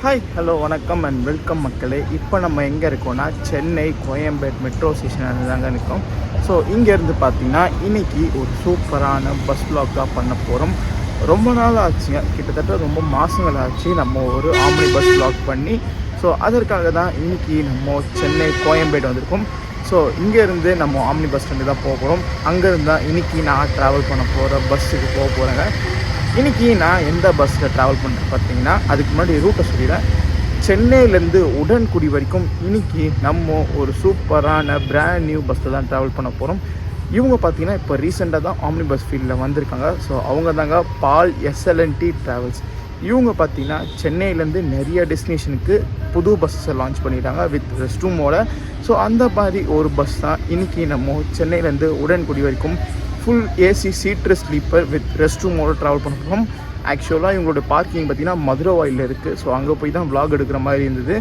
Hi hello வணக்கம் and welcome மக்களே. இப்போ நம்ம எங்கே இருக்கோம்னா சென்னை கோயம்பேடு மெட்ரோ ஸ்டேஷன் தாங்க நிற்கும். ஸோ இங்கேருந்து பார்த்தீங்கன்னா இன்றைக்கி ஒரு சூப்பரான பஸ் வ்ளாக்காக பண்ண போகிறோம். ரொம்ப நாள் ஆச்சுங்க, கிட்டத்தட்ட ரொம்ப மாதங்கள் ஆச்சு நம்ம ஒரு ஆம்னி பஸ் வ்ளாக் பண்ணி. ஸோ அதற்காக தான் இன்றைக்கி நம்ம சென்னை கோயம்பேடு வந்திருக்கோம். ஸோ இங்கேருந்து நம்ம ஆம்னி பஸ் ஸ்டாண்டு தான் போக போகிறோம். அங்கேருந்து தான் இன்றைக்கி நான் ட்ராவல் பண்ண போகிற பஸ்ஸுக்கு போக போகிறேங்க. இன்றைக்கி நான் எந்த பஸ்ஸில் ட்ராவல் பண்ணுறேன் பார்த்தீங்கன்னா, அதுக்கு முன்னாடி ரூட்டை சொல்லிடுறேன். சென்னையிலேருந்து உடன்குடி வரைக்கும் இன்றைக்கி நம்ம ஒரு சூப்பரான பிராண்ட் நியூ பஸ்ஸில் தான் ட்ராவல் பண்ண போகிறோம். இவங்க பார்த்திங்கன்னா இப்போ ரீசெண்டாக தான் ஆம்னி பஸ் ஃபீல்டில் வந்திருக்காங்க. ஸோ அவங்க தாங்க பால் SLNT ட்ராவல்ஸ். இவங்க பார்த்திங்கன்னா சென்னையிலேருந்து நிறைய டெஸ்டினேஷனுக்கு புது பஸ்ஸை லான்ச் பண்ணிட்டாங்க வித் ரெஸ்ட் ரூமோட. ஸோ அந்த மாதிரி ஒரு பஸ் தான் இன்றைக்கி நம்ம சென்னையிலேருந்து உடன்குடி வரைக்கும் full AC seater sleeper with rest ரூமோடு ட்ராவல் பண்ண போகிறோம். ஆக்சுவலாக இவங்களோட பார்க்கிங் பார்த்திங்கன்னா மதுரை வாயிலில் இருக்குது. ஸோ அங்கே போய் தான் vlog எடுக்கிற மாதிரி இருந்தது.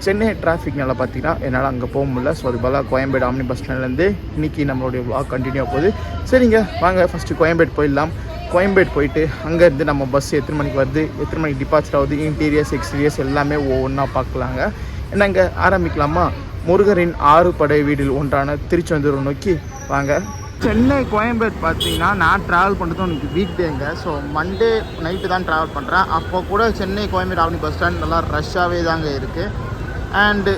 சென்னை டிராஃபிக்னால பார்த்திங்கன்னா என்னால் அங்கே போக முடியல. ஸோ அது பதிலாக கோயம்பேடு ஆம்னி பஸ் ஸ்டாண்ட்லேருந்து இன்றைக்கி நம்மளுடைய vlog கண்டினியூ போகுது. சரிங்க, வாங்க ஃபஸ்ட்டு கோயம்பேடு போயிடலாம். கோயம்பேடு போயிட்டு அங்கேருந்து நம்ம பஸ் எத்தனை மணிக்கு வருது, எத்தனை மணிக்கு டிபார்ச்சர் ஆகுது, இன்டீரியர்ஸ் எக்ஸ்டீரியர்ஸ் எல்லாமே ஒவ்வொன்றா பார்க்கலாங்க. என்னங்க ஆரம்பிக்கலாமா? முருகரின் 6 படை வீடில் ஒன்றான திருச்செந்தூர் நோக்கி வாங்க. சென்னை கோயம்பேடு பார்த்தீங்கன்னா நான் ட்ராவல் பண்ணுறது எனக்கு வீக் டேங்க. ஸோ மண்டே நைட்டு தான் ட்ராவல் பண்ணுறேன். அப்போ கூட Chennai Koyambedu omni bus stand நல்லா ரஷ்ஷாகவே தாங்க இருக்குது. அண்டு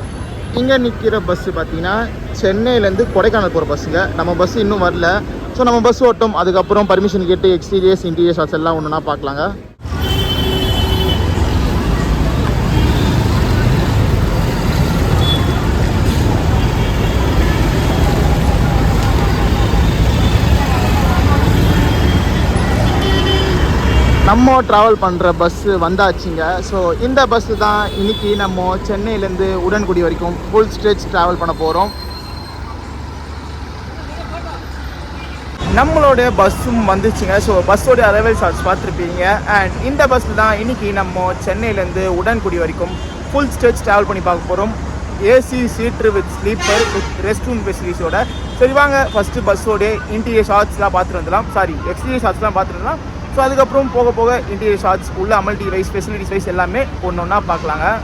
இங்கே நிற்கிற பஸ்ஸு பார்த்திங்கன்னா சென்னையிலேருந்து கொடைக்கானல் போகிற பஸ்ஸுங்க. நம்ம பஸ்ஸு இன்னும் வரல. ஸோ நம்ம பஸ் ஓட்டும், அதுக்கப்புறம் பர்மிஷன் கேட்டு எக்ஸ்டீரியர்ஸ் இன்டீரியர்ஸ் ஷாட்ஸ் எல்லாம் ஒன்றுனா பார்க்கலாங்க. நம்ம ட்ராவல் பண்ணுற பஸ்ஸு வந்தாச்சுங்க. ஸோ இந்த பஸ்ஸு தான் இன்றைக்கி நம்ம சென்னையிலேருந்து உடன்குடி வரைக்கும் ஃபுல் ஸ்ட்ரெச் ட்ராவல் பண்ண போகிறோம். நம்மளோட பஸ்ஸும் வந்துச்சுங்க. ஸோ பஸ்ஸோடைய அரைவல் ஷார்ட்ஸ் பார்த்துருப்பீங்க. அண்ட் இந்த பஸ்ஸில் தான் இன்றைக்கி நம்ம சென்னையிலேருந்து உடன்குடி வரைக்கும் ஃபுல் ஸ்ட்ரெச் ட்ராவல் பண்ணி பார்க்க போகிறோம். AC seater with sleeper with rest room ஃபெசிலிட்டிஸோட. சரி வாங்க ஃபஸ்ட்டு பஸ்ஸோடைய இன்டீரியர் ஷார்ட்ஸ்லாம் பார்த்துட்டு வந்துடலாம். எக்ஸ்டீரியர் ஷார்ட்ஸ்லாம் பார்த்துட்டு வந்துடலாம். ஸோ அதுக்கப்புறம் போக போக இன்டீரியர் ஷார்ட்ஸ் உள்ள அமல்டி வைஸ் ஃபெசிலிட்டிஸ் வைஸ் எல்லாமே ஒன்று ஒன்றா பார்க்கலாங்க.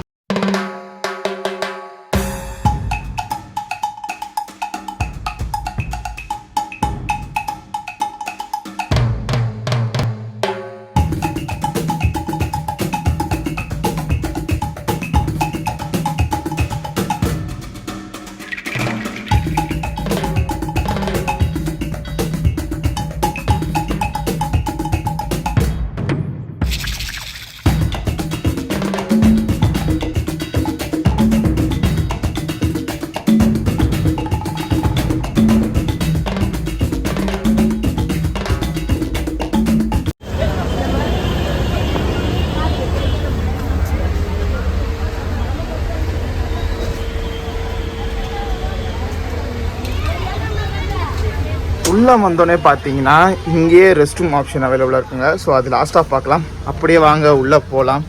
உள்ளே வந்தோடனே பார்த்தீங்கன்னா இங்கேயே ரெஸ்ட் ரூம் ஆப்ஷன் அவைலபிளாக இருக்குங்க. ஸோ அது லாஸ்ட்டாக பார்க்கலாம். அப்படியே வாங்க உள்ளே போகலாம்.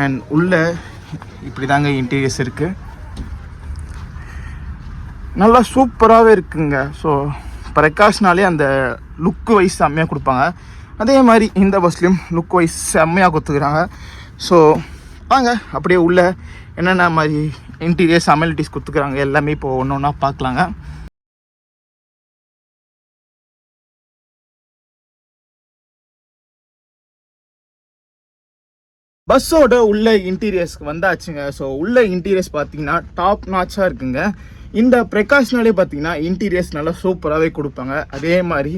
அண்ட் உள்ளே இப்படி தாங்க இன்டீரியர்ஸ் இருக்குது. நல்லா சூப்பராகவே இருக்குங்க. ஸோ பிரகாஷ்னாலே அந்த லுக்கு வைஸ் செம்மையாக கொடுப்பாங்க. அதே மாதிரி இந்த பஸ்லேயும் லுக் வைஸ் செம்மையாக கொடுத்துக்கிறாங்க. ஸோ வாங்க அப்படியே உள்ளே என்னென்ன மாதிரி இன்டீரியர்ஸ் அமெனிட்டிஸ் கொடுத்துக்கிறாங்க எல்லாமே இப்போ ஒன்று ஒன்றா பார்க்கலாங்க. பஸ்ஸோட உள்ள இன்டீரியர்ஸ்க்கு வந்தாச்சுங்க. ஸோ உள்ள இன்டீரியர்ஸ் பார்த்தீங்கன்னா டாப் நாச்சாக இருக்குங்க. இந்த பிரகாஷ்னாலே பார்த்தீங்கன்னா இன்டீரியர்ஸ் நல்லா சூப்பராகவே கொடுப்பாங்க. அதே மாதிரி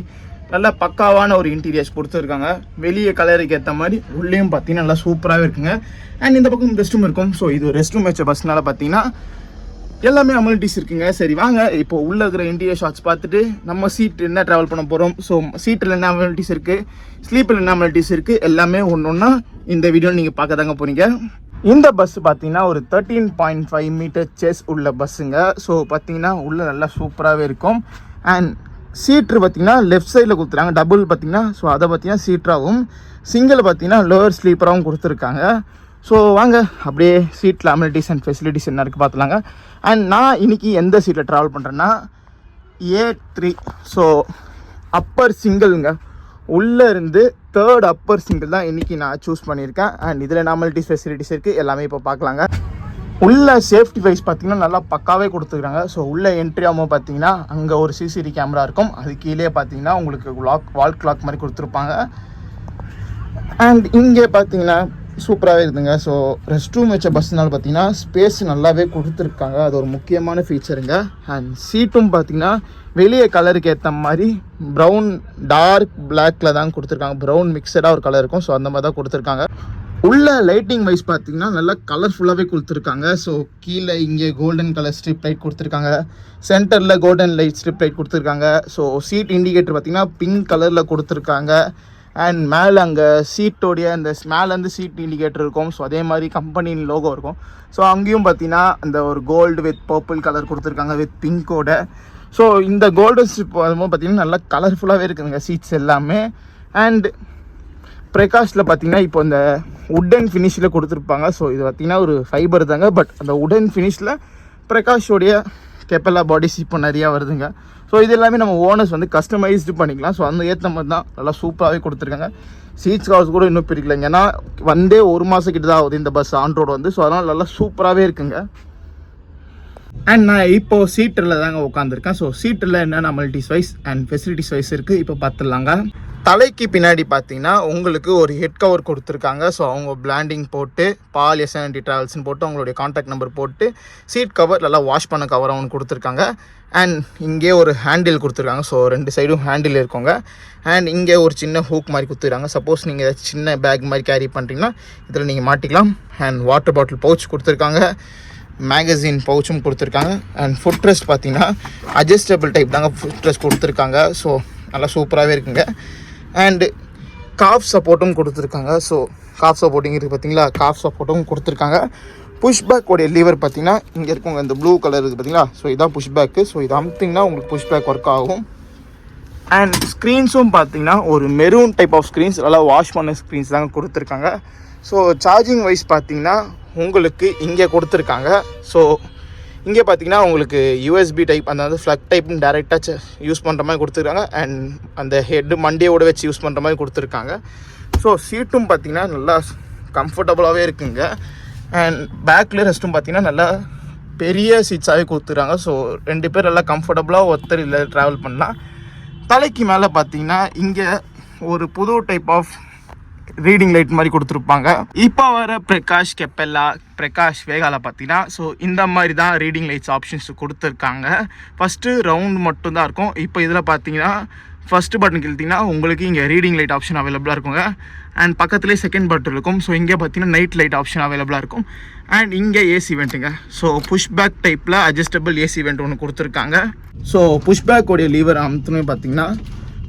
நல்லா பக்காவான ஒரு இன்டீரியர்ஸ் கொடுத்துருக்காங்க. வெளியே கலருக்கு ஏற்ற மாதிரி உள்ளேயும் பார்த்தீங்கன்னா நல்லா சூப்பராகவே இருக்குங்க. அண்ட் இந்த பக்கம் ரெஸ்ட் ரூம் இருக்கும். ஸோ இது ரெஸ்ட் ரூம் வச்ச பஸ்னால பார்த்தீங்கன்னா எல்லாமே அமெனிட்டிஸ் இருக்குங்க. சரி வாங்க இப்போ உள்ளே இருக்கிற இன்டீரியர் ஷாட்ஸ் பார்த்துட்டு நம்ம சீட் என்ன ட்ராவல் பண்ண போகிறோம், ஸோ சீட்டில் என்ன அமெனிட்டிஸ் இருக்குது, ஸ்லீப்பில் என்ன அமெனிட்டிஸ் இருக்குது, எல்லாமே ஒன்று ஒன்றா இந்த வீடியோ நீங்கள் பார்க்க தாங்க போகிறீங்க. இந்த பஸ் பார்த்தீங்கன்னா ஒரு 13.5 மீட்டர் செஸ் உள்ள பஸ்ஸுங்க. ஸோ பார்த்தீங்கன்னா உள்ளே நல்லா சூப்பராகவே இருக்கும். அண்ட் சீட்ரு பார்த்தீங்கன்னா லெஃப்ட் சைடில் கொடுத்துருக்காங்க. டபுள் பார்த்தீங்கன்னா ஸோ அதை பார்த்தீங்கன்னா சீட்ராகவும், சிங்கிள் பார்த்தீங்கன்னா லோவர் ஸ்லீப்பராகவும் கொடுத்துருக்காங்க. ஸோ வாங்க அப்படியே சீட்டில் அமெனிட்டிஸ் அண்ட் ஃபெசிலிட்டிஸ் என்ன இருக்குது பார்த்துலாங்க. அண்ட் நான் இன்றைக்கி எந்த சீட்டில் ட்ராவல் பண்ணுறேன்னா A3. ஸோ அப்பர் சிங்கிள்ங்க. உள்ளே இருந்து தேர்ட் அப்பர் சிங்கிள் தான் இன்றைக்கி நான் சூஸ் பண்ணியிருக்கேன். அண்ட் இதில் நார்மலிட்டிஸ் ஃபெசிலிட்டிஸ் இருக்குது, எல்லாமே இப்போ பார்க்கலாங்க. உள்ள சேஃப்டி வைஸ் பார்த்தீங்கன்னா நல்லா பக்காவே கொடுத்துருக்காங்க. ஸோ உள்ள என்ட்ரி ஆகும்போது பார்த்தீங்கன்னா அங்கே ஒரு சிசிடிவி கேமரா இருக்கும், அது கீழே பார்த்தீங்கன்னா உங்களுக்கு வால் கிளாக் மாதிரி கொடுத்துருப்பாங்க. அண்ட் இங்கே பார்த்தீங்கன்னா சூப்பராகவே இருக்குதுங்க. ஸோ ரெஸ்ட் ரூம் வச்ச பஸ்னால பார்த்தீங்கன்னா ஸ்பேஸ் நல்லாவே கொடுத்துருக்காங்க, அது ஒரு முக்கியமான ஃபீச்சருங்க. அண்ட் சீட்டும் பார்த்தீங்கன்னா வெளியே கலருக்கு ஏற்ற மாதிரி ப்ரௌன் டார்க் பிளாக்கில் தான் கொடுத்துருக்காங்க. ப்ரௌன் மிக்சடாக ஒரு கலர் இருக்கும், ஸோ அந்த மாதிரி தான் கொடுத்துருக்காங்க. உள்ள லைட்டிங் வைஸ் பார்த்தீங்கன்னா நல்லா கலர்ஃபுல்லாகவே கொடுத்துருக்காங்க. ஸோ கீழே இங்கே கோல்டன் கலர் ஸ்ட்ரிப் லைட் கொடுத்துருக்காங்க, சென்டரில் கோல்டன் லைட் ஸ்ட்ரிப் லைட் கொடுத்துருக்காங்க. ஸோ சீட் இண்டிகேட்டர் பார்த்தீங்கன்னா பிங்க் கலரில் கொடுத்துருக்காங்க. அண்ட் மேலே அங்கே சீட்டோடைய அந்த மேலேருந்து சீட் இண்டிகேட்டர் இருக்கும். ஸோ அதே மாதிரி கம்பெனியின் லோகோ இருக்கும். ஸோ அங்கேயும் பார்த்தீங்கன்னா அந்த ஒரு கோல்டு வித் பர்பிள் கலர் கொடுத்துருக்காங்க வித் பிங்கோட. ஸோ இந்த கோல்டன் ஸ்ட்ரிப் வரும்போது பார்த்தீங்கன்னா நல்லா கலர்ஃபுல்லாகவே இருக்குதுங்க சீட்ஸ் எல்லாமே. அண்ட் பிரகாஷில் பார்த்தீங்கன்னா இப்போ இந்த உட்டன் ஃபினிஷில் கொடுத்துருப்பாங்க. ஸோ இது பார்த்தீங்கன்னா ஒரு ஃபைபர் தாங்க, பட் அந்த உட்டன் ஃபினிஷில் பிரகாஷோடைய கெப்பலா பாடிஸ் இப்போ நிறையா வருதுங்க. ஸோ இது எல்லாமே நம்ம ஓனர்ஸ் வந்து கஸ்டமைஸ்டு பண்ணிக்கலாம். ஸோ அந்த ஏற்ற மாதிரி தான் நல்லா சூப்பராகவே கொடுத்துருக்காங்க. சீட்ஸ் கவர்ஸ் கூட இன்னும் பிரிக்கலைங்க, ஏன்னா வந்தே 1 மாதம் கிட்ட தான் ஆகுது இந்த பஸ் ஆன் ரோடு வந்து. ஸோ அதனால் நல்லா சூப்பராகவே இருக்குங்க. அண்ட் நான் இப்போது சீட்டில் தாங்க உட்காந்துருக்கேன். ஸோ சீட்டில் என்னென்ன amenities wise and facilities wise இருக்குது இப்போ பார்த்துடலாங்க. தலைக்கு பின்னாடி பார்த்தீங்கன்னா உங்களுக்கு ஒரு ஹெட் கவர் கொடுத்துருக்காங்க. ஸோ அவங்க பிளாண்டிங் போட்டு பால் எஸ்என்டி ட்ராவல்ஸ்னு போட்டு அவங்களுடைய கான்டாக்ட் நம்பர் போட்டு சீட் கவர் நல்லா வாஷ் பண்ண கவர் அவங்க கொடுத்துருக்காங்க. அண்ட் இங்கே ஒரு ஹேண்டில் கொடுத்துருக்காங்க. ஸோ 2 சைடும் ஹேண்டில் இருக்கோங்க. அண்ட் இங்கே ஒரு சின்ன ஹூக் மாதிரி கொடுத்துருக்காங்க. சப்போஸ் நீங்கள் ஏதாச்சும் சின்ன பேக் மாதிரி கேரி பண்ணுறீங்கன்னா இதில் நீங்கள் மாட்டிக்கலாம். அண்ட் வாட்டர் பாட்டில் பவுச் கொடுத்துருக்காங்க, மேகசின் பவுச்சும் கொடுத்துருக்காங்க. அண்ட் ஃபுட் ரெஸ்ட் பார்த்தீங்கன்னா அட்ஜஸ்டபிள் டைப் தாங்க ஃபுட் ரெஸ்ட் கொடுத்துருக்காங்க. ஸோ நல்லா சூப்பராகவே இருக்குங்க. அண்டு காஃப் சப்போர்ட்டும் கொடுத்துருக்காங்க. ஸோ காஃப் சப்போர்ட்டிங் இருக்குது பார்த்தீங்களா, காஃப் சப்போர்ட்டும் கொடுத்துருக்காங்க. புஷ்பேக் உடைய லீவர் பார்த்தீங்கன்னா இங்கே இருக்குங்க, இந்த ப்ளூ கலர் இருக்குது பார்த்தீங்களா. ஸோ இதான் புஷ்பேக்கு. ஸோ இது அமுத்திங்கன்னா உங்களுக்கு புஷ்பேக் ஒர்க் ஆகும். அண்ட் ஸ்க்ரீன்ஸும் பார்த்தீங்கன்னா ஒரு மெரூன் டைப் ஆஃப் ஸ்க்ரீன்ஸ், நல்லா வாஷ் பண்ண ஸ்க்ரீன்ஸ் தாங்க கொடுத்துருக்காங்க. ஸோ சார்ஜிங் வைஸ் பார்த்தீங்கன்னா உங்களுக்கு இங்கே கொடுத்துருக்காங்க. ஸோ இங்கே பார்த்தீங்கன்னா உங்களுக்கு யூஎஸ்பி டைப், அந்த ஃப்ளக் டைப்னு டேரெக்டாக யூஸ் பண்ணுற மாதிரி கொடுத்துருக்காங்க. அண்ட் அந்த ஹெட்டு மண்டியோட வச்சு யூஸ் பண்ணுற மாதிரி கொடுத்துருக்காங்க. ஸோ சீட்டும் பார்த்தீங்கன்னா நல்லா கம்ஃபர்டபுளாகவே இருக்குங்க. அண்ட் பேக்கில் ரெஸ்ட்டும் பார்த்தீங்கன்னா நல்லா பெரிய சீட்ஸாகவே கொடுத்துருக்காங்க. ஸோ 2 பேர் நல்லா கம்ஃபர்டபுளாக ஒருத்தர் இல்லை ட்ராவல் பண்ணலாம். தலைக்கு மேலே பார்த்தீங்கன்னா இங்கே ஒரு புது டைப் ஆஃப் ரீடிங் லைட் மாதிரி கொடுத்துருப்பாங்க. இப்போ வர பிரகாஷ் கெப்பெல்லா, பிரகாஷ் வேகாவில் பார்த்தீங்கன்னா ஸோ இந்த மாதிரி தான் ரீடிங் லைட்ஸ் ஆப்ஷன்ஸ் கொடுத்துருக்காங்க. ஃபஸ்ட்டு ரவுண்ட் மட்டும்தான் இருக்கும். இப்போ இதில் பார்த்தீங்கன்னா ஃபஸ்ட்டு பட்டன் கிழித்திங்கன்னா உங்களுக்கு இங்கே ரீடிங் லைட் ஆப்ஷன் அவைலபிளாக இருக்குங்க. அண்ட் பக்கத்துலேயே செகண்ட் பட்டன் இருக்கும். ஸோ இங்கே பார்த்தீங்கன்னா நைட் லைட் ஆப்ஷன் அவைலபிளாக இருக்கும். அண்ட் இங்கே ஏசி வெண்ட்டுங்க. ஸோ புஷ்பேக் டைப்பில் அட்ஜஸ்டபிள் ஏசி வெண்ட் ஒன்று கொடுத்துருக்காங்க. ஸோ புஷ்பேக்கோடைய லீவர் அமுத்துமே பார்த்தீங்கன்னா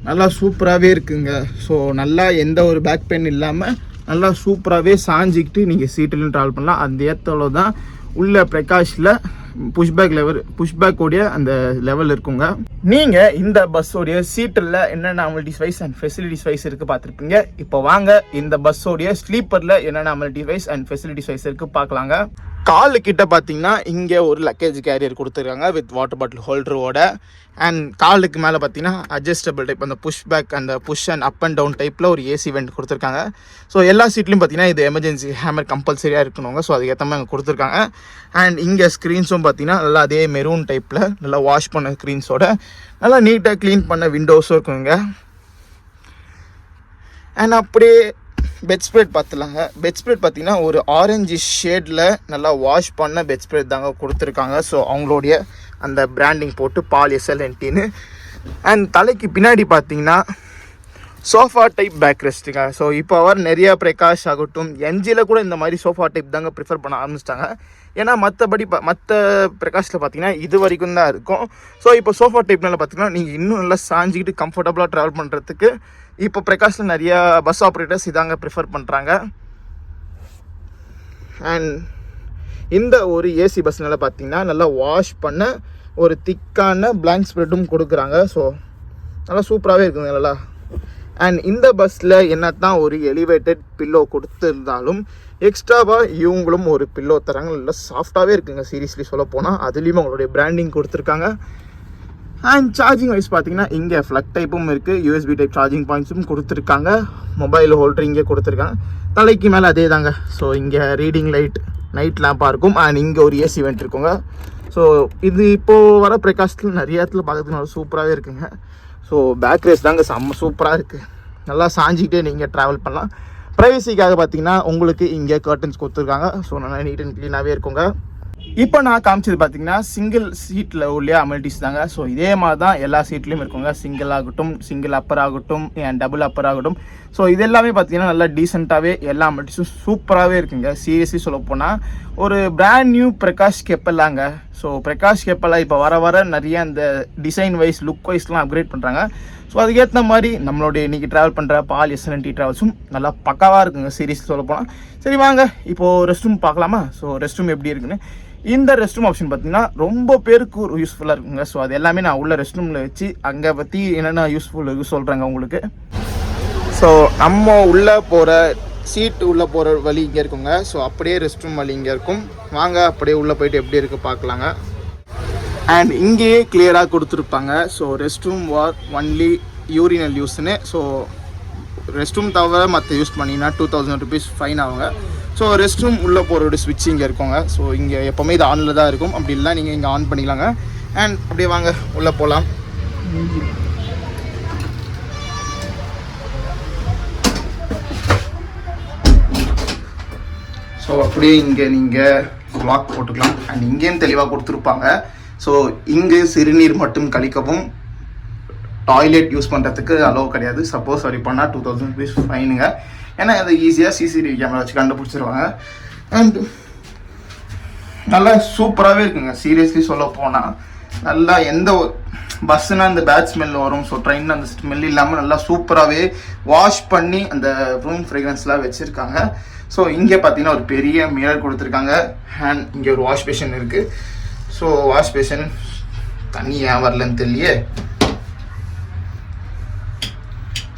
நல்லா சூப்பராகவே இருக்குங்க. ஸோ நல்லா எந்த ஒரு பேக் பெயின் இல்லாமல் நல்லா சூப்பராகவே சாஞ்சிக்கிட்டு நீங்கள் சீட்டிலும் ட்ராவல் பண்ணலாம். அந்த ஏற்றளவு தான் உள்ள பிரகாஷில் புஷ்பேக்கோடைய அந்த லெவல் இருக்குங்க. நீங்கள் இந்த பஸ்ஸோடைய சீட்டில் என்னென்ன amenities wise and facilities wise இருக்குது பார்த்துருப்பீங்க. இப்போ வாங்க இந்த பஸ்ஸோடைய ஸ்லீப்பரில் என்னென்ன amenities wise and facilities wise இருக்குது பார்க்கலாங்க. காலு கிட்ட பார்த்தீங்கன்னா இங்கே ஒரு லக்கேஜ் கேரியர் கொடுத்துருக்காங்க வித் வாட்டர் பாட்டில் ஹோல்டரோட. அண்ட் காலுக்கு மேலே பார்த்தீங்கன்னா அட்ஜஸ்டபிள் டைப், அந்த புஷ் பேக், அந்த push and up and down டைப்பில் ஒரு ஏசி வெண்ட் கொடுத்துருக்காங்க. ஸோ எல்லா சீட்லையும் பார்த்தீங்கன்னா இது எமர்ஜென்சி ஹேமர் கம்பல்சரியாக இருக்கணுங்க. ஸோ அதுக்கேற்ற மாதிரி அங்கே கொடுத்துருக்காங்க. அண்ட் இங்கே ஸ்க்ரீன்ஸும் பார்த்தீங்கன்னா நல்லா அதே மெரூன் டைப்பில் நல்லா வாஷ் பண்ண ஸ்க்ரீன்ஸோட நல்லா நீட்டாக க்ளீன் பண்ண விண்டோஸும் இருக்குங்க. அண்ட் அப்படியே பெட் ஸ்ப்ரெட் பார்த்துலாங்க. பெட் ஸ்ப்ரெட் பார்த்தீங்கன்னா ஒரு ஆரஞ்சு ஷேடில் நல்லா வாஷ் பண்ண பெட் ஸ்ப்ரெட் தாங்க கொடுத்துருக்காங்க. ஸோ அவங்களுடைய அந்த பிராண்டிங் போட்டு பால் எஸ்எல்என்டின்னு. அண்ட் தலைக்கு பின்னாடி பார்த்தீங்கன்னா சோஃபா டைப் பேக் ரெஸ்ட்டுங்க. ஸோ இப்போ அவர் நிறையா பிரகாஷ் ஆகட்டும் என்ஜியில் கூட இந்த மாதிரி சோஃபா டைப் தாங்க ப்ரிஃபர் பண்ண ஆரம்பிச்சிட்டாங்க. ஏன்னா மற்ற பிரகாஷில் பார்த்தீங்கன்னா இது வரைக்கும் தான் இருக்கும். ஸோ இப்போ சோஃபா டைப்னால பார்த்தீங்கன்னா நீங்கள் இன்னும் நல்லா சாஞ்சிக்கிட்டு கம்ஃபர்டபுளாக ட்ராவல் பண்ணுறதுக்கு இப்போ பிரகாஷில் நிறையா பஸ் ஆப்ரேட்டர்ஸ் இதாங்க ப்ரிஃபர் பண்ணுறாங்க. அண்ட் இந்த ஒரு ஏசி பஸ்னால பார்த்தீங்கன்னா நல்லா வாஷ் பண்ண ஒரு திக்கான பிளாங்க் ஸ்ப்ரெட்டும் கொடுக்குறாங்க. ஸோ நல்லா சூப்பராகவே இருக்குங்க நல்லா. அண்ட் இந்த பஸ்ஸில் என்ன தான் ஒரு எலிவேட்டட் பில்லோ கொடுத்துருந்தாலும் எக்ஸ்ட்ராவாக இவங்களும் ஒரு பில்லோ தராங்க. நல்லா சாஃப்டாகவே இருக்குங்க சீரியஸ்லி சொல்ல போனால். அதுலேயும் அவங்களுடைய பிராண்டிங் கொடுத்துருக்காங்க. அண்ட் சார்ஜிங் வைஸ் பார்த்தீங்கன்னா இங்கே ஃப்ளக் டைப்பும் இருக்குது, யூஎஸ்பி டைப் சார்ஜிங் பாயிண்ட்ஸும் கொடுத்துருக்காங்க, மொபைல் ஹோல்டர் இங்கே கொடுத்துருக்காங்க, தலைக்கு மேலே அதே தாங்க. ஸோ இங்கே ரீடிங் லைட் நைட் லேம்பாக இருக்கும் அண்ட் இங்கே ஒரு ஏசி வெண்ட் இருக்குங்க. ஸோ இது இப்போது வர பிரகாஷத்தில் நிறைய இடத்துல பார்க்கறதுக்கு சூப்பராகவே இருக்குங்க. ஸோ பேக் ரேஸ் தாங்க செம்ம சூப்பராக இருக்குது, நல்லா சாஞ்சிக்கிட்டே நீங்கள் ட்ராவல் பண்ணலாம். ப்ரைவசிக்காக பார்த்தீங்கன்னா உங்களுக்கு இங்கே கர்டன்ஸ் கொடுத்துருக்காங்க. ஸோ நல்லா நீட் அண்ட் க்ளீனாகவே இருக்குங்க. இப்போ நான் காமிச்சது பார்த்தீங்கன்னா சிங்கிள் சீட்டில் உள்ள அமெனிட்டிஸ் தாங்க. ஸோ இதே மாதிரி தான் எல்லா சீட்லேயும் இருக்குங்க, சிங்கிள் ஆகட்டும், சிங்கிள் அப்பர் ஆகட்டும், அண்ட் டபுள் அப்பர் ஆகட்டும். ஸோ இது எல்லாமே பார்த்தீங்கன்னா நல்லா டீசெண்டாகவே எல்லா அமெனிட்டிஸும் சூப்பராகவே இருக்குங்க. சீரியஸ்லி சொல்ல போனால் ஒரு பிராண்ட் நியூ பிரகாஷ் கெப்பலாங்க. ஸோ பிரகாஷ் கெப்பலா இப்போ வர வர நிறைய அந்த டிசைன் வைஸ் லுக் வைஸ்லாம் அப்கிரேட் பண்ணுறாங்க. ஸோ அதுக்கேற்ற மாதிரி நம்மளுடைய இன்றைக்கி ட்ராவல் பண்ணுற பால் SLNT ட்ராவல்ஸும் நல்லா பக்காவாக இருக்குங்க சீரியஸ் சொல்ல போனால். சரி வாங்க இப்போது ரெஸ்ட் ரூம் பார்க்கலாமா? ஸோ ரெஸ்ட் ரூம் எப்படி இருக்குன்னு. இந்த ரெஸ்ட் ரூம் ஆப்ஷன் பார்த்தீங்கன்னா ரொம்ப பேருக்கு ஒரு யூஸ்ஃபுல்லாக இருக்குங்க. ஸோ அது எல்லாமே நான் உள்ள ரெஸ்ட் ரூமில் வச்சு அங்கே பற்றி என்னென்ன யூஸ்ஃபுல் சொல்கிறேங்க உங்களுக்கு. ஸோ நம்ம உள்ளே போகிற சீட்டு உள்ளே போகிற வழி இங்கே இருக்குங்க. ஸோ அப்படியே ரெஸ்ட் ரூம் வழி இங்கே இருக்கும். வாங்க அப்படியே உள்ளே போயிட்டு எப்படி இருக்குது பார்க்கலாங்க. அண்ட் இங்கேயே கிளியராக கொடுத்துருப்பாங்க. ஸோ ரெஸ்ட் ரூம் வார் ஒன்லி யூரினல் யூஸ்ன்னு. ஸோ ரெஸ்ட் ரூம் தவிர மற்ற யூஸ் பண்ணிங்கன்னா 2000 rupees ஃபைன் ஆகுங்க. ஸோ ரெஸ்ட் ரூம் உள்ளே போகிறோட ஸ்விட்ச் இங்கே இருக்குங்க. ஸோ இங்கே எப்போவுமே இது ஆனில் தான் இருக்கும், அப்படி இல்லை நீங்கள் இங்கே ஆன் பண்ணிக்கலாங்க. அண்ட் அப்படியே வாங்க உள்ளே போகலாம். ஸோ அப்படியே இங்கே நீங்கள் லாக் போட்டுக்கலாம். அண்ட் இங்கேயும் தெளிவாக கொடுத்துருப்பாங்க. ஸோ இங்கே சிறுநீர் மட்டும் கழிக்கவும், டாய்லெட் யூஸ் பண்ணுறதுக்கு அலோவ் கிடையாது. சப்போஸ் அப்படி பண்ணால் 2000 rupees ஃபைனுங்க. ஏன்னா அது ஈஸியாக CCTV கேமரா வச்சு கண்டுபிடிச்சிருவாங்க. அண்ட் நல்லா சூப்பராகவே இருக்குங்க சீரியஸ்லி சொல்ல போனால். நல்லா எந்த பஸ்ஸுனால் அந்த பேட் ஸ்மெல் வரும். ஸோ ட்ரெயின் அந்த ஸ்மெல் இல்லாமல் நல்லா சூப்பராகவே வாஷ் பண்ணி அந்த ரூம் ஃப்ரெக்ரன்ஸ்லாம் வச்சுருக்காங்க. ஸோ இங்கே பார்த்தீங்கன்னா ஒரு பெரிய மிரர் கொடுத்துருக்காங்க. அண்ட் இங்கே ஒரு வாஷ் பேஷன் இருக்குது. ஸோ வாஷ் பேஷன் தண்ணி ஏன் வரலன்னு தெரியலையே.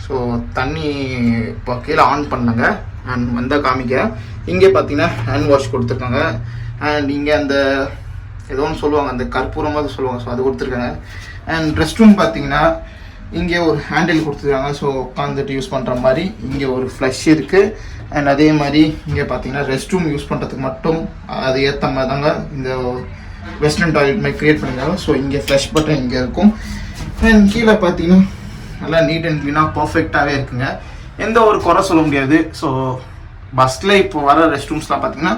ஸோ தண்ணி இப்போ கீழே ஆன் பண்ணாங்க அண்ட் வந்தால் காமிக்க. இங்கே பார்த்தீங்கன்னா ஹேண்ட் வாஷ் கொடுத்துருக்காங்க. அண்ட் இங்கே அந்த ஏதோ ஒன்று சொல்லுவாங்க, அந்த கற்பூரமாக சொல்லுவாங்க. ஸோ அது கொடுத்துருக்காங்க. அண்ட் ரெஸ்ட் ரூம் பார்த்தீங்கன்னா இங்கே ஒரு ஹேண்டில் கொடுத்துருக்காங்க. ஸோ உட்காந்துட்டு யூஸ் பண்ணுற மாதிரி இங்கே ஒரு ஃப்ளஷ் இருக்குது. அண்ட் அதே மாதிரி இங்கே பார்த்தீங்கன்னா ரெஸ்ட் ரூம் யூஸ் பண்ணுறதுக்கு மட்டும் அது ஏற்ற மாதிரி தாங்க இந்த வெஸ்டர்ன் டாய்லெட் மாதிரி க்ரியேட் பண்ணியிருக்காங்க. ஸோ இங்கே ஃப்ளஷ் பட்டன் இங்கே இருக்கும். அண்ட் கீழே பார்த்தீங்கன்னா நல்லா நீட் அண்ட் க்ளீனாக பர்ஃபெக்டாகவே இருக்குங்க, எந்த ஒரு குறை சொல்ல முடியாது. ஸோ பஸ்ஸில் இப்போ வர ரெஸ்ட் ரூம்ஸ்லாம் பார்த்தீங்கன்னா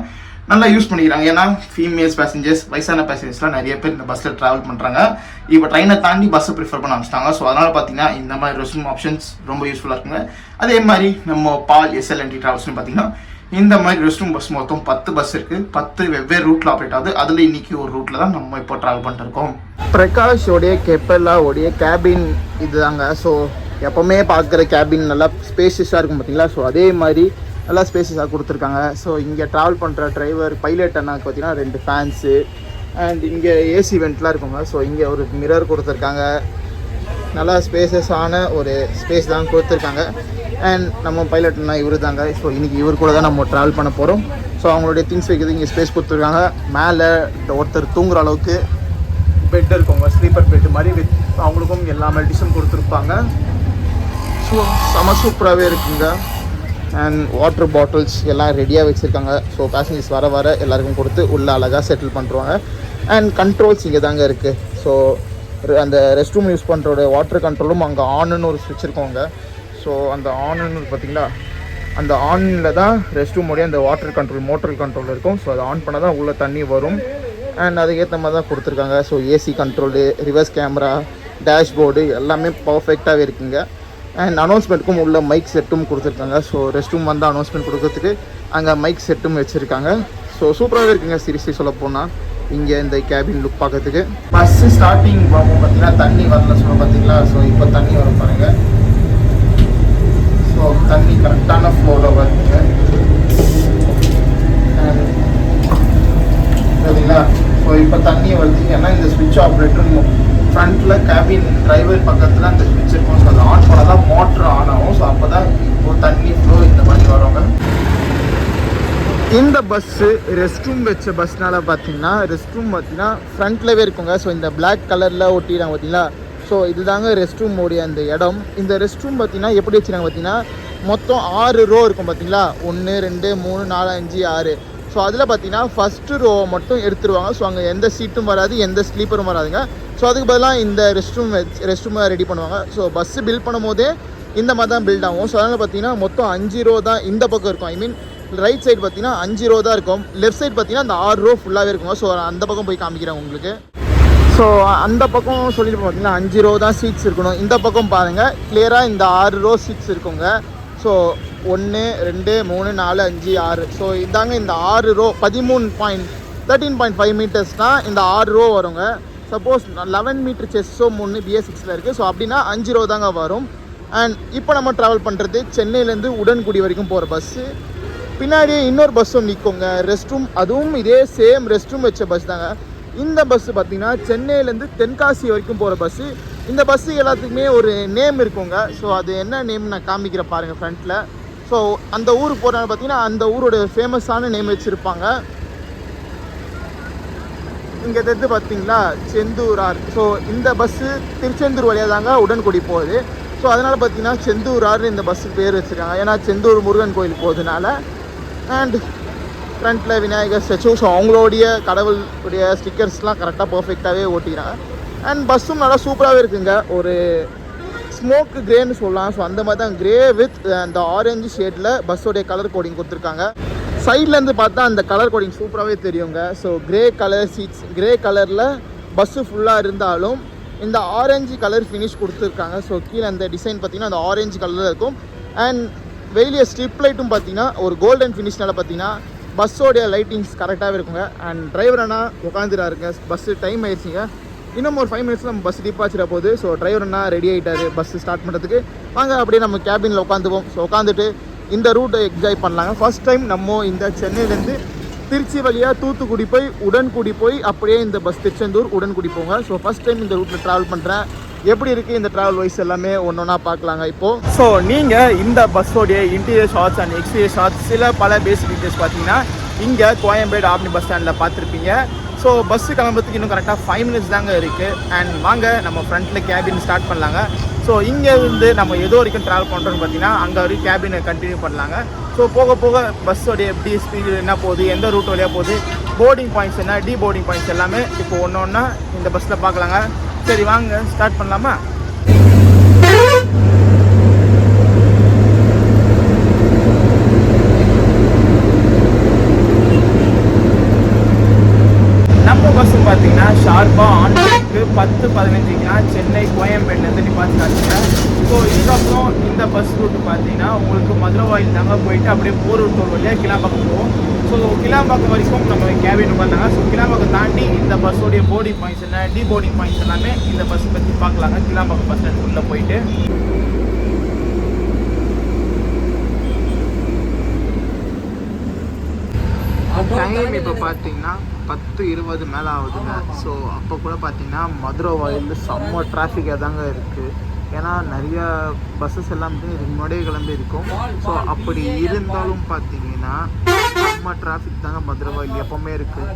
நல்லா யூஸ் பண்ணிக்கிறாங்க. ஏன்னா ஃபீமேல்ஸ் பேசஞ்சர்ஸ், வயசான பேசஞ்சர்ஸ்லாம் நிறைய பேர் இந்த பஸ்ஸில் ட்ராவல் பண்ணுறாங்க. இப்போ ட்ரெயினை தாண்டி பஸ்ஸை ப்ரிஃபர் பண்ண ஆரம்பிச்சிட்டாங்க. ஸோ அதனால் பார்த்தீங்கன்னா இந்த மாதிரி ரெஸ்ட் ரூம் ஆப்ஷன்ஸ் ரொம்ப யூஸ்ஃபுல்லாக இருக்குங்க. அதே மாதிரி நம்ம பால் SLNT ட்ராவல்ஸ்னு பார்த்தீங்கன்னா இந்த மாதிரி ரெஸ்ட் ரூம் பஸ் மொத்தம் 10 பஸ் இருக்குது. 10 வெவ்வேறு ரூட்டில் ஆப்ரேட் ஆகுது. அதில் இன்றைக்கி ஒரு ரூட்டில் தான் நம்ம இப்போ ட்ராவல் பண்ணிட்டு இருக்கோம். பிரகாஷோடைய கெப்பலாவோடைய கேபின் இது தாங்க. ஸோ எப்போவுமே பார்க்குற கேபின் நல்லா ஸ்பேஷியஸாக இருக்கும் பார்த்தீங்களா. ஸோ அதே மாதிரி நல்லா ஸ்பேஷியஸாக கொடுத்துருக்காங்க. ஸோ இங்கே ட்ராவல் பண்ணுற டிரைவர் பைலட் அண்ணாக்கு பார்த்தீங்கன்னா 2 ஃபேன்ஸு அண்ட் இங்கே ஏசி வெண்ட்லாம் இருக்குங்க. ஸோ இங்கே ஒரு மிரர் கொடுத்துருக்காங்க. நல்லா ஸ்பேஷஸான ஒரு ஸ்பேஸ் தான் கொடுத்துருக்காங்க. அண்ட் நம்ம பைலட்னா இவர் தாங்க. ஸோ இன்றைக்கி இவர் கூட தான் நம்ம ட்ராவல் பண்ண போகிறோம். ஸோ அவங்களுடைய திங்ஸ் வைக்கிறது இங்கே ஸ்பேஸ் கொடுத்துருக்காங்க. மேலே ஒருத்தர் தூங்குற அளவுக்கு பெட் இருக்குங்க, ஸ்லீப்பர் பெட் மாதிரி வித் அவங்களுக்கும் எல்லா மெடிசன் கொடுத்துருப்பாங்க. ஸோ செம சூப்பராகவே இருக்குங்க. அண்ட் வாட்டர் பாட்டில்ஸ் எல்லாம் ரெடியாக வச்சுருக்காங்க. ஸோ பேசஞ்சர்ஸ் வர வர எல்லாருக்கும் கொடுத்து உள்ளே அழகாக செட்டில் பண்ணுறாங்க. அண்ட் கண்ட்ரோல்ஸ் இங்கே தாங்க இருக்குது. ஸோ அந்த ரெஸ்ட் ரூம் யூஸ் பண்ணுறோட வாட்டர் கண்ட்ரோலும் அங்கே ஆனுன்னு ஒரு ஸ்விட்ச் இருக்கோங்க. ஸோ அந்த ஆனுன்னு பார்த்தீங்களா, அந்த ஆனில் தான் ரெஸ்ட் ரூமோடைய அந்த வாட்டர் கண்ட்ரோல் மோட்டர் கண்ட்ரோல் இருக்கும். ஸோ அதை ஆன் பண்ணால் தான் உள்ளே தண்ணி வரும். அண்ட் அதுக்கேற்ற மாதிரி தான் கொடுத்துருக்காங்க. So AC control, reverse camera, dashboard எல்லாமே பர்ஃபெக்டாகவே இருக்குங்க. அண்ட் அனௌன்ஸ்மெண்ட்டுக்கும் உள்ள மைக் செட்டும் கொடுத்துருக்காங்க. ஸோ ரெஸ்ட் ரூம் வந்து அனௌன்ஸ்மெண்ட் கொடுக்கறதுக்கு அங்கே மைக் செட்டும் வச்சுருக்காங்க. ஸோ சூப்பராகவே இருக்குங்க சீரியஸ்லி சொல்ல போனால். இங்கே இந்த கேபின் லுக் பார்க்கறதுக்கு பஸ்ஸு ஸ்டார்டிங் பார்ப்போம் பார்த்தீங்கன்னா தண்ணி வரல. ஸோ பார்த்தீங்களா, ஸோ இப்போ தண்ணி வர பாருங்க. ஸோ தண்ணி கரெக்டான ஃப்ளோவில் வருதுங்க பார்த்தீங்களா. ஸோ இப்போ தண்ணி வருது. ஏன்னா இந்த ஸ்விட்ச் ஆப்ரேட்டர் ஃப்ரண்ட்டில் கேபின் டிரைவர் பக்கத்தில் அந்த ஸ்விட்ச் இருக்கும். ஸோ அதை ஆன் பண்ணால் தான் மோட்ரு ஆன் ஆகும். ஸோ அப்போ தான் இப்போ தண்ணி ஃப்ளோ இந்த மாதிரி வருவாங்க. இந்த பஸ்ஸு ரெஸ்ட் ரூம் வச்ச பஸ்னால பார்த்தீங்கன்னா ரெஸ்ட் ரூம் பார்த்தீங்கன்னா ஃப்ரண்ட்லவே இருக்குங்க. ஸோ இந்த பிளாக் கலரில் ஒட்டிடுறாங்க பார்த்தீங்களா. ஸோ இதுதாங்க ரெஸ்ட் ரூம் உடைய அந்த இடம். இந்த ரெஸ்ட் ரூம் பார்த்தீங்கன்னா எப்படி வச்சுருக்காங்க பார்த்தீங்கன்னா மொத்தம் 6 ரோ இருக்கும் பார்த்தீங்களா. 1 2 3 4 5 6. ஸோ அதில் பார்த்தீங்கன்னா ஃபஸ்ட்டு ரோவை மட்டும் எடுத்துருவாங்க. ஸோ அங்கே எந்த சீட்டும் வராது, எந்த ஸ்லீப்பரும் வராதுங்க. ஸோ அதுக்கு பதிலாக இந்த ரெஸ்ட் ரூமை ரெடி பண்ணுவாங்க. ஸோ பஸ்ஸு பில்ட் பண்ணும் போதே இந்த மாதிரி தான் பில்ட் ஆகும். ஸோ அதனால் பார்த்தீங்கன்னா மொத்தம் 5 ரோ தான் இந்த பக்கம் இருக்கும். ஐ மீன் ரைட் சைடு பார்த்தீங்கன்னா 5 ரோ தான் இருக்கும். லெஃப்ட் சைடு பார்த்தீங்கன்னா அந்த 6 ரோ ஃபுல்லாகவே இருக்குங்க. ஸோ அந்த பக்கம் போய் காமிக்கிறேன் உங்களுக்கு. ஸோ அந்த பக்கம் சொல்லிட்டு பார்த்தீங்கன்னா 5 ரோ தான் சீட்ஸ் இருக்கணும். இந்த பக்கம் பாருங்கள் கிளியராக இந்த 6 ரோ சீட்ஸ் இருக்குங்க. ஸோ 1 2 3 4 5 6. ஸோ இதாங்க இந்த 6 ரோ 13.5 மீட்டர்ஸ்னால் இந்த 6 ரோ வருங்க. சப்போஸ் 11 மீட்டர் செஸ்ஸோ 3 BS6 இருக்குது. ஸோ அப்படின்னா 5 ரோ தாங்க வரும். அண்ட் இப்போ நம்ம ட்ராவல் பண்ணுறது சென்னையிலேருந்து உடன்குடி வரைக்கும் போகிற பஸ்ஸு. பின்னாடியே இன்னொரு பஸ்ஸும் நிற்குங்க ரெஸ்ட் ரூம். அதுவும் இதே சேம் ரெஸ்ட் ரூம் வச்ச பஸ் தாங்க. இந்த பஸ்ஸு பார்த்திங்கன்னா சென்னையிலேருந்து தென்காசி வரைக்கும் போகிற பஸ்ஸு. இந்த பஸ்ஸு எல்லாத்துக்குமே ஒரு நேம் இருக்குங்க. ஸோ அது என்ன நேம் நான் காமிக்கிற பாருங்கள் ஃப்ரண்ட்டில். ஸோ அந்த ஊருக்கு போகிறனால பார்த்தீங்கன்னா அந்த ஊரோட ஃபேமஸான நேம் வச்சுருப்பாங்க. இங்கே தெரிஞ்சு பார்த்தீங்களா செந்தூரார். ஸோ இந்த பஸ்ஸு திருச்செந்தூர் வழியாக தாங்க உடன்குடி போகுது. ஸோ அதனால் பார்த்தீங்கன்னா செந்தூரார்னு இந்த பஸ்ஸுக்கு பேர் வச்சுருக்காங்க. ஏன்னா செந்தூர் முருகன் கோயில் போகிறதுனால. அண்ட் ஃப்ரண்ட்டில் விநாயகர் ஸ்டெச்சு. ஸோ அவங்களுடைய கடவுளுடைய ஸ்டிக்கர்ஸ்லாம் கரெக்டாக பர்ஃபெக்டாகவே ஓட்டிக்கிறாங்க. அண்ட் பஸ்ஸும் நல்லா சூப்பராகவே இருக்குங்க. ஒரு ஸ்மோக்கு கிரேன்னு சொல்லலாம். ஸோ அந்த மாதிரி தான் கிரே வித் அந்த ஆரஞ்சு ஷேடில் பஸ்ஸோடைய கலர் கோடிங் கொடுத்துருக்காங்க. சைட்லேருந்து பார்த்தா அந்த கலர் கோடிங் சூப்பராகவே தெரியுங்க. So grey colour seats, grey கலரில் பஸ்ஸு ஃபுல்லாக இருந்தாலும் இந்த ஆரஞ்சு கலர் ஃபினிஷ் கொடுத்துருக்காங்க. ஸோ கீழே அந்த டிசைன் பார்த்திங்கன்னா அந்த ஆரஞ்சு கலரில் இருக்கும். அண்ட் வெளியே ஸ்ட்ரிப் லைட்டும் பார்த்தீங்கன்னா ஒரு கோல்டன் ஃபினிஷ்னால பார்த்தீங்கன்னா பஸ்ஸோடைய லைட்டிங்ஸ் கரெக்டாகவே இருக்குங்க. அண்ட் டிரைவர் அண்ணா உட்காந்துறாருங்க. பஸ்ஸு டைம் ஆயிடுச்சுங்க. இன்னும் ஒரு 5 மினிட்ஸில் நம்ம பஸ் டிப்பாச்சிட போகுது. ஸோ டிரைவர் அண்ணா ரெடி ஆகிட்டார் பஸ்ஸு ஸ்டார்ட் பண்ணுறதுக்கு. வாங்க அப்படியே நம்ம கேபினில் உட்காந்துவோம். ஸோ உட்காந்துட்டு இந்த ரூட்டை என்ஜாய் பண்ணலாங்க. ஃபஸ்ட் டைம் நம்ம இந்த சென்னையிலேருந்து திருச்சி வழியாக தூத்துக்குடி போய் உடன்குடி போய் அப்படியே இந்த பஸ் திருச்செந்தூர் உடன்குடி போங்க. ஸோ ஃபஸ்ட் டைம் இந்த ரூட்டில் ட்ராவல் பண்ணுறேன். எப்படி இருக்குது இந்த ட்ராவல் வைஸ் எல்லாமே ஒன்றா பார்க்கலாங்க இப்போது. ஸோ நீங்கள் இந்த பஸ்ஸோடைய interior shots and exterior shots பல பேசிக் டீட்டெயில்ஸ் பார்த்தீங்கன்னா இங்கே கோயம்பேடு ஆம்னி பஸ் ஸ்டாண்டில் பார்த்துருப்பீங்க. ஸோ பஸ்ஸு கிளம்புறதுக்கு இன்னும் கரெக்டாக 5 மினிட்ஸ் தாங்க இருக்குது. அண்ட் வாங்க நம்ம ஃப்ரண்ட்டில் கேபின் ஸ்டார்ட் பண்ணலாங்க. ஸோ இங்கேருந்து நம்ம எது வரைக்கும் ட்ராவல் பண்ணுறோன்னு பார்த்தீங்கன்னா அங்கே வரைக்கும் கேபினை கண்டினியூ பண்ணலாங்க. ஸோ போக போக பஸ்ஸோடைய எப்படி ஸ்பீடு என்ன போகுது, எந்த ரூட் வழியாக போகுது, போர்டிங் பாயிண்ட்ஸ் என்ன, போர்டிங் பாயிண்ட்ஸ் எல்லாமே இப்போ ஒன்று ஒன்றா இந்த பஸ்ஸில் பார்க்கலாங்க. சரி வாங்க ஸ்டார்ட் பண்ணலாமா. நம்ம பஸ்ஸு பார்த்தீங்கன்னா ஷார்ப்பாக ஆன்லைனுக்கு 10-15க்குனா சென்னை கோயம்பேடுலேருந்து டிபார்ட்மெண்ட். ஸோ இதுக்கப்புறம் இந்த பஸ் ரூட்டு பார்த்தீங்கன்னா உங்களுக்கு மதுரவாயில் தாங்க போயிட்டு அப்படியே போரூர் டோல் வழியாக கிளாம்பாக்கம் போவோம். ஸோ கிளாம்பாக்கம் வரைக்கும் நம்ம கேபின் உட்காந்தாங்க. ஸோ கிளாம்பாக்கம் தாண்டி இந்த பஸ்ஸோடைய போர்டிங் பாயிண்ட்ஸ் என்ன, போர்டிங் பாயிண்ட்ஸ் எல்லாமே இந்த பஸ் பற்றி பார்க்கலாங்க. கிளாம்பாக்கம் பஸ் ஸ்டாண்ட் உள்ளே போயிட்டு டைம் இப்போ பார்த்தீங்கன்னா 10:20 மேலே ஆகுதுங்க. ஸோ அப்போ கூட பார்த்தீங்கன்னா மதுரை வாயில் செம்ம டிராஃபிக்காக தாங்க இருக்குது. ஏன்னா நிறையா பஸ்ஸஸ் எல்லாம் இதுக்கு முன்னாடியே கிளம்பி இருக்கும். ஸோ அப்படி இருந்தாலும் பார்த்தீங்கன்னா செம்ம டிராஃபிக் தாங்க மதுரை வாயில் எப்போவுமே இருக்குது.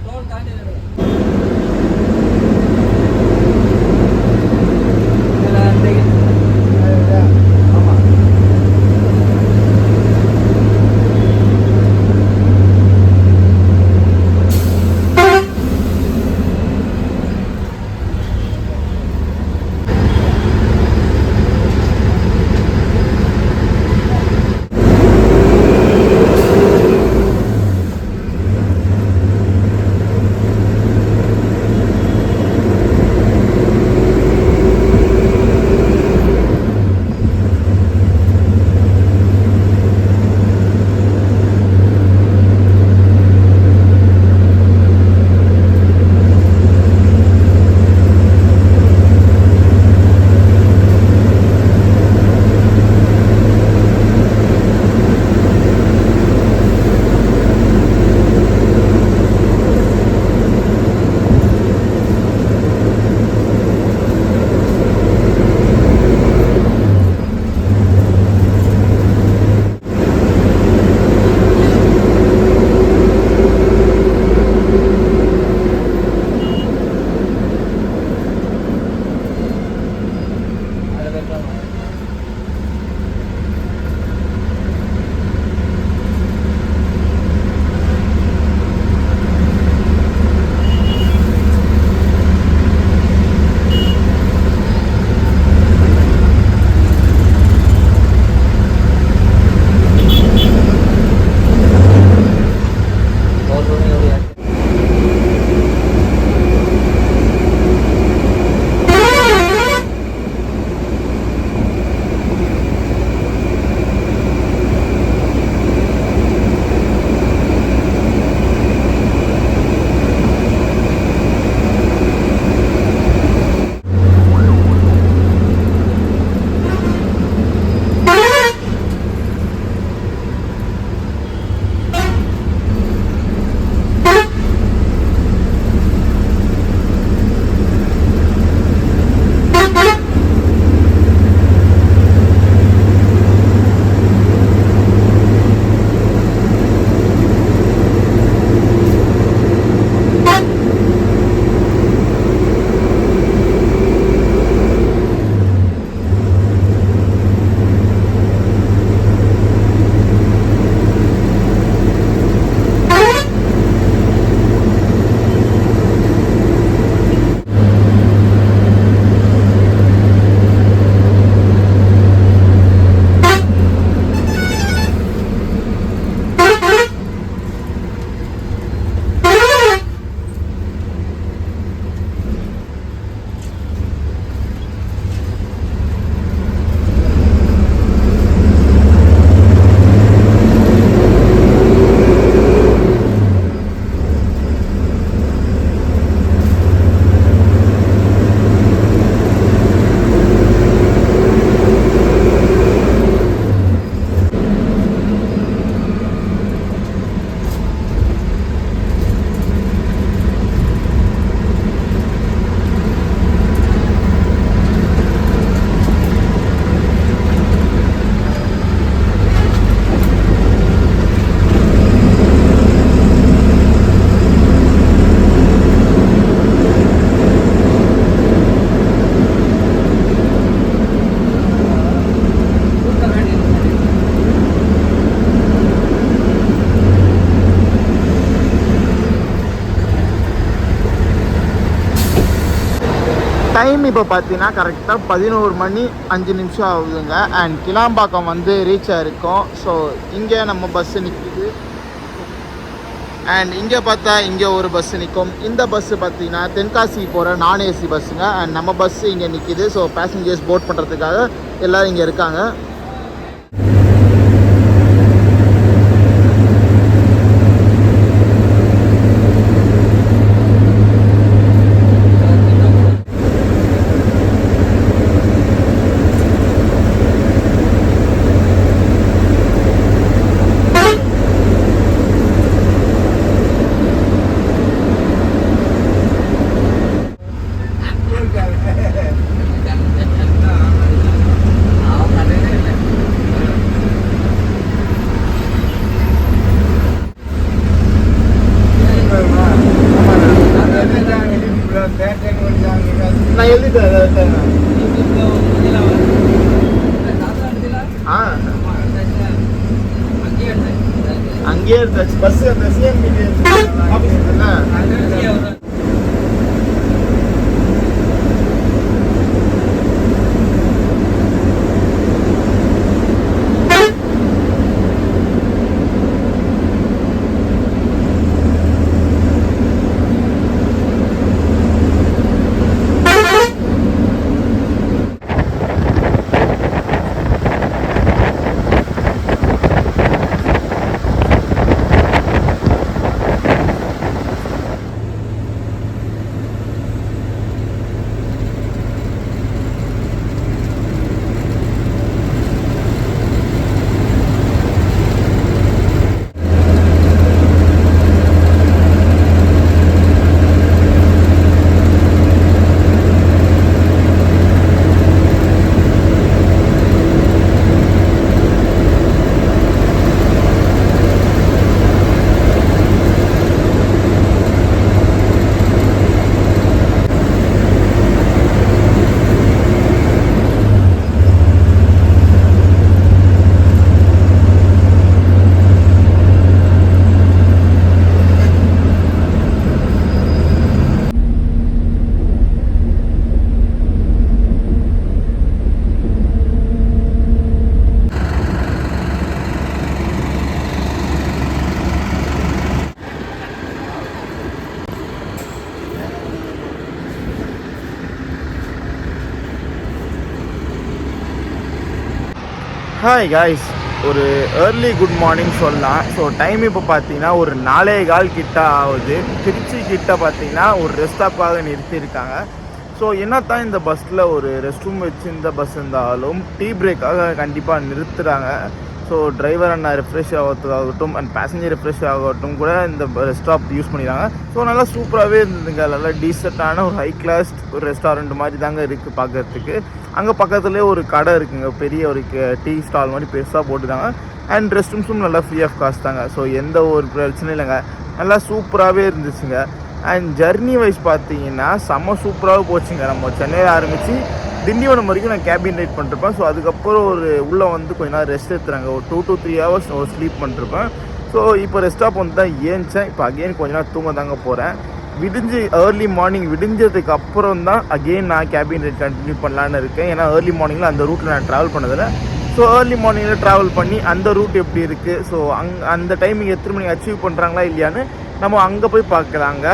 டைம் இப்போ பார்த்தீங்கன்னா கரெக்டாக 11:05 ஆகுதுங்க. அண்ட் கிளாம்பாக்கம் வந்து ரீச் ஆகிருக்கோம். ஸோ இங்கே நம்ம பஸ்ஸு நிற்கிது. அண்ட் இங்கே பார்த்தா இங்கே ஒரு பஸ்ஸு நிற்கும். இந்த பஸ்ஸு பார்த்தீங்கன்னா தென்காசி போகிற நான் ஏசி பஸ்ஸுங்க. அண்ட் நம்ம பஸ்ஸு இங்கே நிற்கிது. ஸோ பேசஞ்சர்ஸ் போட் பண்ணுறதுக்காக எல்லோரும் இங்கே இருக்காங்க. நான் எழுதிட்டேன். அங்கேயே எடுத்தாச்சு பஸ். அந்த சிஎம்பி ஆஃபீஸ் இருக்குல்ல. ஹாய் காய்ஸ், ஒரு ஏர்லி குட் மார்னிங் சொல்லலாம். ஸோ டைம் இப்போ பார்த்தீங்கன்னா ஒரு 4:15 கிட்ட ஆகுது. திருச்சி கிட்ட பார்த்தீங்கன்னா ஒரு ரெஸ்ட் ஸ்டாப்பாக நிறுத்தியிருக்காங்க. ஸோ என்ன தான் இந்த பஸ்ஸில் ஒரு ரெஸ்ட் ரூம் வச்சு இந்த பஸ் இருந்தாலும் டீ பிரேக்காக கண்டிப்பாக நிறுத்துகிறாங்க. ஸோ டிரைவர் அண்ணா ரெஃப்ரெஷ் ஆகிறதுக்காகட்டும் அண்ட் பேசஞ்சர் ரெஃப்ரெஷ் ஆகட்டும் கூட இந்த ரெஸ்டாப் யூஸ் பண்ணிடுறாங்க. ஸோ நல்லா சூப்பராகவே இருந்ததுங்க. நல்லா டீசெண்டான ஒரு ஹை கிளாஸ் ஒரு ரெஸ்டாரண்ட் மாதிரி தாங்க இருக்குது பார்க்குறதுக்கு. அங்கே பக்கத்துலேயே ஒரு கடை இருக்குங்க, பெரிய ஒரு டீ ஸ்டால் மாதிரி பெருசாக போட்டுருக்காங்க. அண்ட் ரெஸ்ட் ரூம்ஸும் நல்லா ஃப்ரீ ஆஃப் காஸ்ட் தாங்க. ஸோ எந்த ஒரு பிரச்சனையும் இல்லைங்க, நல்லா சூப்பராகவே இருந்துச்சுங்க. அண்ட் ஜர்னி வைஸ் பார்த்தீங்கன்னா செம்ம சூப்பராக போச்சுங்க. நம்ம சென்னையில் ஆரம்பித்து திண்டிவனம் வரைக்கும் நான் கேபின் ரைட் பண்ணிருப்பேன். ஸோ அதுக்கப்புறம் ஒரு உள்ளே வந்து கொஞ்ச நேரம் ரெஸ்ட் எடுத்துறாங்க. ஒரு 2 to 3 hours ஒரு ஸ்லீப் பண்ணிருப்பேன். ஸோ இப்போ ரெஸ்ட் ஸ்டாப் வந்து தான் ஏன்ச்சேன். இப்போ அகெயின் கொஞ்ச நேரம் தூங்க தாங்க போகிறேன். விடிஞ்சு ஏர்லி மார்னிங் விடிஞ்சதுக்கு அப்புறம் தான் அகெயின் நான் கேபின் ரைட் கண்டினியூ பண்ணலான்னு இருக்கேன். ஏன்னா ஏர்லி மார்னிங்கில் அந்த ரூட்டில் நான் ட்ராவல் பண்ணதில்லை. ஸோ ஏர்லி மார்னிங்கில் ட்ராவல் பண்ணி அந்த ரூட் எப்படி இருக்குது, ஸோ அந்த டைமிங் எத்தனை மணிக்கு அச்சீவ் பண்ணுறாங்களா இல்லையான்னு நம்ம அங்கே போய் பார்க்கலாங்க.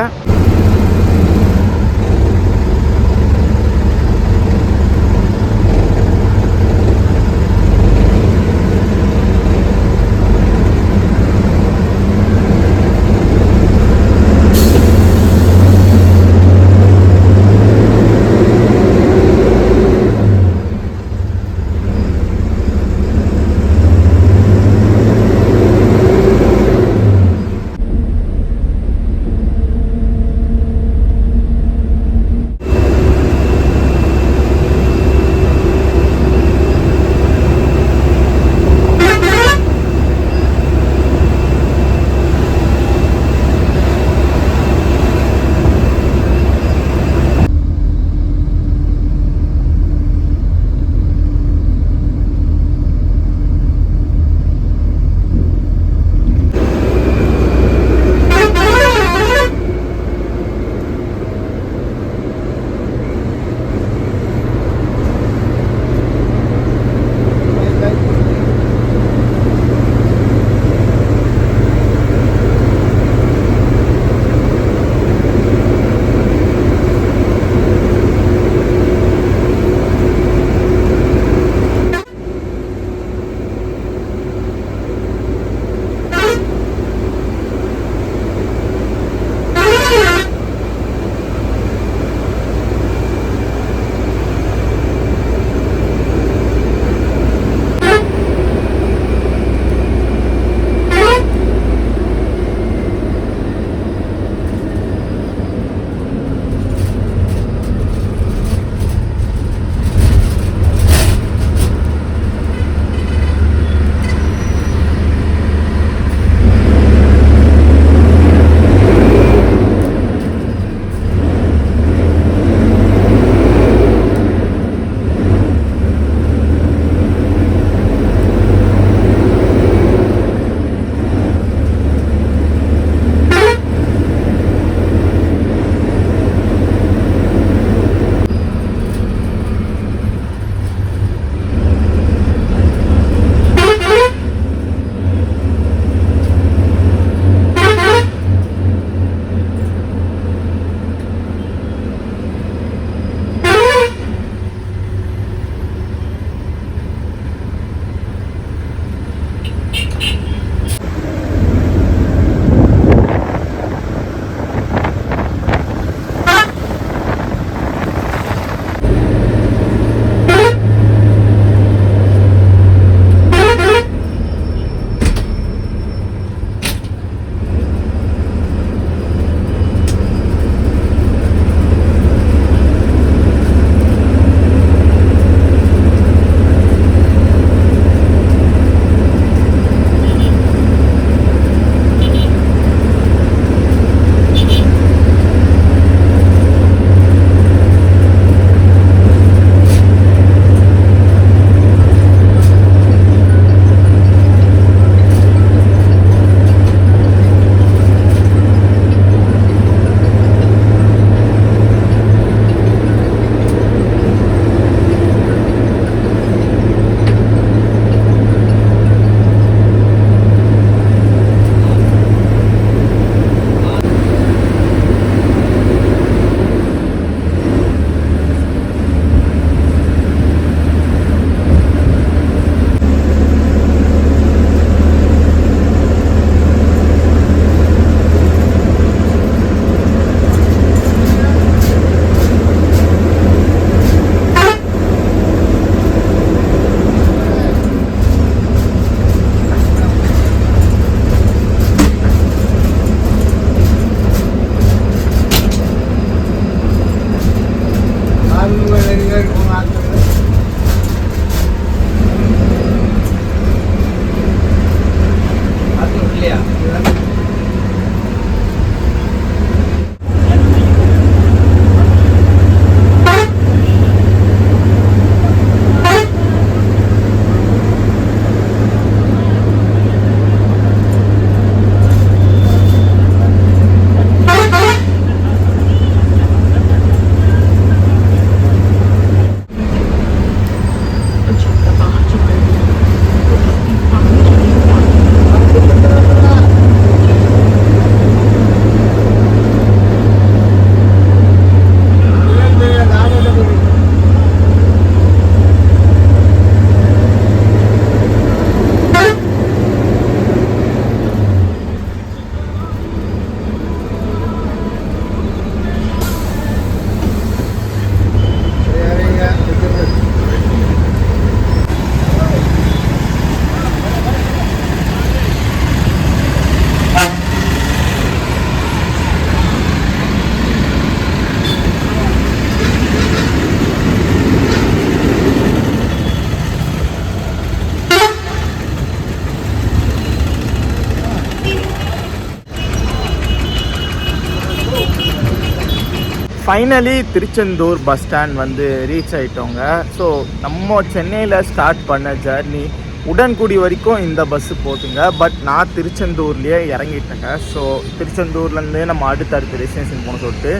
ஃபைனலி திருச்செந்தூர் பஸ் ஸ்டாண்ட் வந்து ரீச் ஆகிட்டோங்க. ஸோ நம்ம சென்னையில் ஸ்டார்ட் பண்ண ஜர்னி உடன்குடி வரைக்கும் இந்த பஸ்ஸு போகுதுங்க. பட் நான் திருச்செந்தூர்லேயே இறங்கிட்டேங்க. ஸோ திருச்செந்தூர்லேருந்து நம்ம அடுத்தடுத்த டெஸ்டினேஷன் போன சொல்லிட்டு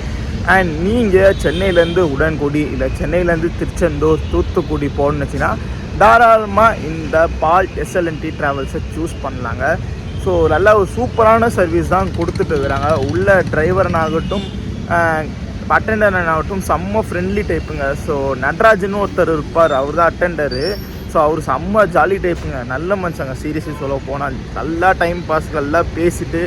அண்ட் நீங்கள் சென்னையிலேருந்து உடன்குடி இல்லை சென்னையிலேருந்து திருச்செந்தூர் தூத்துக்குடி போகணுச்சுன்னா தாராளமாக இந்த பால் SLNT ட்ராவல்ஸை சூஸ் பண்ணலாங்க. ஸோ நல்ல ஒரு சூப்பரான சர்வீஸ் தான் கொடுத்துட்டு இருக்கிறாங்க. உள்ள டிரைவர்னாகட்டும் அட்டெண்டர்னாகட்டும் செம்ம ஃப்ரெண்ட்லி டைப்புங்க. ஸோ நடராஜன் ஒருத்தர் இருப்பார், அவர் தான் அட்டெண்டரு. ஸோ அவர் செம்ம ஜாலி டைப்புங்க, நல்ல மனுஷங்க. சீரியஸாக சொல்ல போனால் நல்லா டைம் பாஸ்கெல்லாம் பேசிட்டு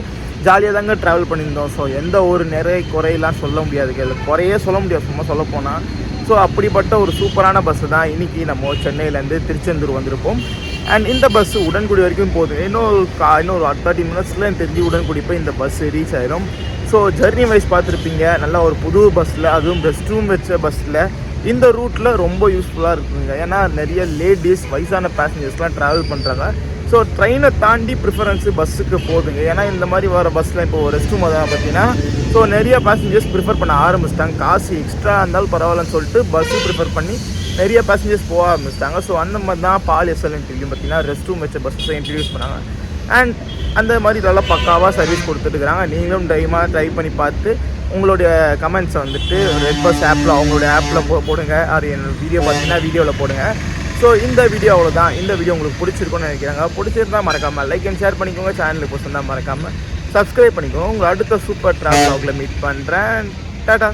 ஜாலியாக தாங்க ட்ராவல் பண்ணியிருந்தோம். ஸோ எந்த ஒரு நிறைய குறையெல்லாம் சொல்ல முடியாது, குறையே சொல்ல முடியாது சும்மா சொல்ல போனால். ஸோ அப்படிப்பட்ட ஒரு சூப்பரான பஸ்ஸு தான் இன்றைக்கி நம்ம சென்னையிலேருந்து திருச்செந்தூர் வந்திருப்போம். அண்ட் இந்த பஸ்ஸு உடன்குடி வரைக்கும் போகுது. இன்னொரு 30 மினிட்ஸில் தெரிஞ்சு உடன்குடி போய் இந்த பஸ்ஸு ரீச் ஆயிரும். ஸோ ஜர்னி வைஸ் பார்த்துருப்பீங்க, நல்லா ஒரு புது பஸ்ஸில், அதுவும் ரெஸ்ட் ரூம் வச்ச பஸ்ஸில் இந்த ரூட்டில் ரொம்ப யூஸ்ஃபுல்லாக இருக்குங்க. ஏன்னா நிறைய லேடிஸ் வயசான பேசஞ்சர்ஸ்லாம் ட்ராவல் பண்ணுறாங்க. ஸோ ட்ரெயினை தாண்டி ப்ரிஃபரன்ஸு பஸ்ஸுக்கு போகுதுங்க. ஏன்னா இந்த மாதிரி வர பஸ்ஸில் இப்போ ரெஸ்ட் ரூம் அதான் பார்த்தீங்கன்னா ஸோ நிறைய பேசஞ்சர்ஸ் ப்ரிஃபர் பண்ண ஆரம்பிச்சிட்டாங்க. காசு எக்ஸ்ட்ரா இருந்தாலும் பரவாயில்லன்னு சொல்லிட்டு பஸ்ஸு ப்ரிஃபர் பண்ணி நிறைய பேசஞ்சர்ஸ் போக ஆரம்பிச்சிட்டாங்க. ஸோ அந்த மாதிரி தான் பால் SLNTலையும் பார்த்தீங்கன்னா ரெஸ்ட் ரூம் வச்ச பஸ்ஸை இன்ட்ரடியூஸ் பண்ணாங்க. அண்ட் அந்த மாதிரி நல்லா பக்காவாக சர்வீஸ் கொடுத்துட்டுருக்காங்க. நீங்களும் ட்ரை பண்ணி பார்த்து உங்களுடைய கமெண்ட்ஸை வந்துட்டு ரெட் பஸ் ஆப்பில் அவங்களுடைய ஆப்பில் போடுங்க. அது என்னோடய வீடியோ பார்த்தீங்கன்னா வீடியோவில் போடுங்க. ஸோ இந்த வீடியோ அவ்வளோதான். இந்த வீடியோ உங்களுக்கு பிடிச்சிருக்குன்னு நினைக்கிறாங்க. பிடிச்சிருந்தா மறக்காமல் லைக் அண்ட் ஷேர் பண்ணிக்கோங்க. சேனலுக்கு பிடிச்சிருந்தா மறக்காமல் சப்ஸ்கிரைப் பண்ணிக்கோங்க. உங்களை அடுத்த சூப்பர் ட்ராவல் வ்ளாகில் மீட் பண்ணுறேன். டாடா.